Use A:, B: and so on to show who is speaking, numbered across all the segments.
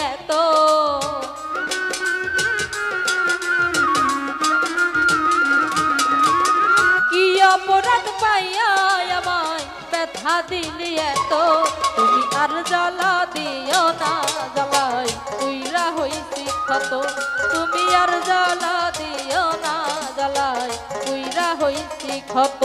A: এত কি অপরাধ পাইয়া আমায় ব্যথা দিলি এত তুমি আর জ্বালা দিও না জ্বালাই পুইরা হইছি ক্ষত তুমি আর জ্বালা দিও না জ্বালাই পুইরা হইছি ক্ষত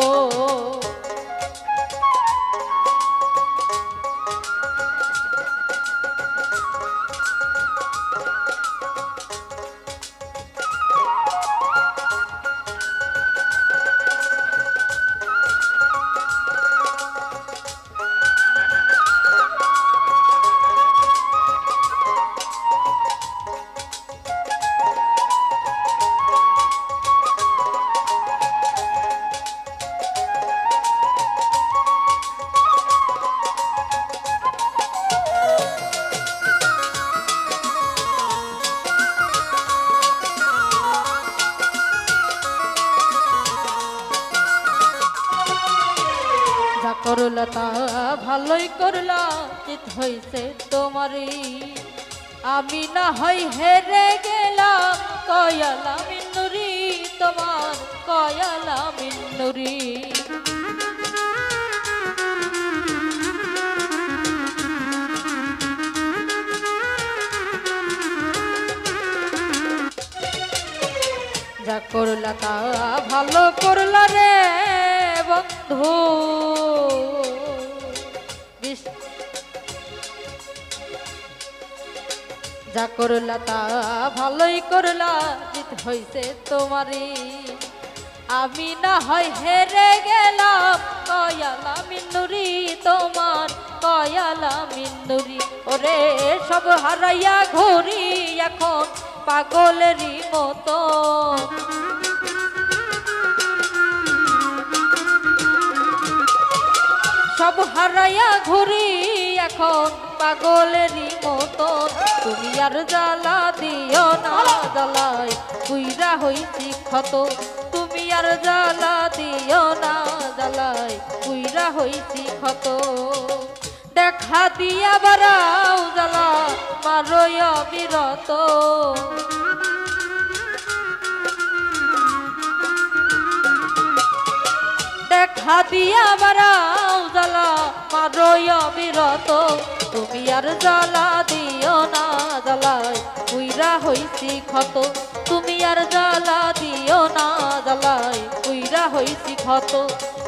A: করলা তা ভালোই করলা চিত হইছে তোমারই আমি না হয় হেরে গেলাম কয়ালা মিন্নুরি তোমার কয়ালা মিন্নুরি যা করলা তা ভালো করলা রে বন্ধু যা করলা তা ভালোই করলা জিত হইছে তোমারই আমি না হয় হেরে গেলাম কয়ালা মিন্নুরি তোমার কয়ালা মিন্নুরি ওরে সব হারাইয়া ঘুরি এখন পাগলেরই মতো সব হারাইয়া ঘুরি এখন পাগলেরই মতন তুমি আর জ্বালা দিও না জ্বালাই পুইরা হইছি ক্ষত তুমি আর জ্বালা দিও না জ্বালাই পুইরা হইছি ক্ষত দেখা দিয়া বারাও জ্বালা মারই অবিরত দেখা দিয়া বারাও জ্বালা মারই অবিরত তুমি আর জ্বালা দিও না জ্বালাই পুইরা হইছি ক্ষত তুমি আর জ্বালা দিও না জ্বালাই পুইরা হইছি ক্ষত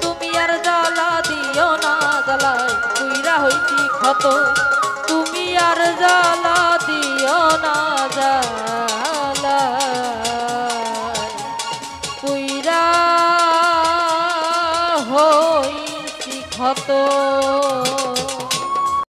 A: তুমি আর জ্বালা দিও না জ্বালাই পুইরা হইছি ক্ষত তুমি আর জ্বালা দিও না জ্বালাই পুইরা হইছি ক্ষত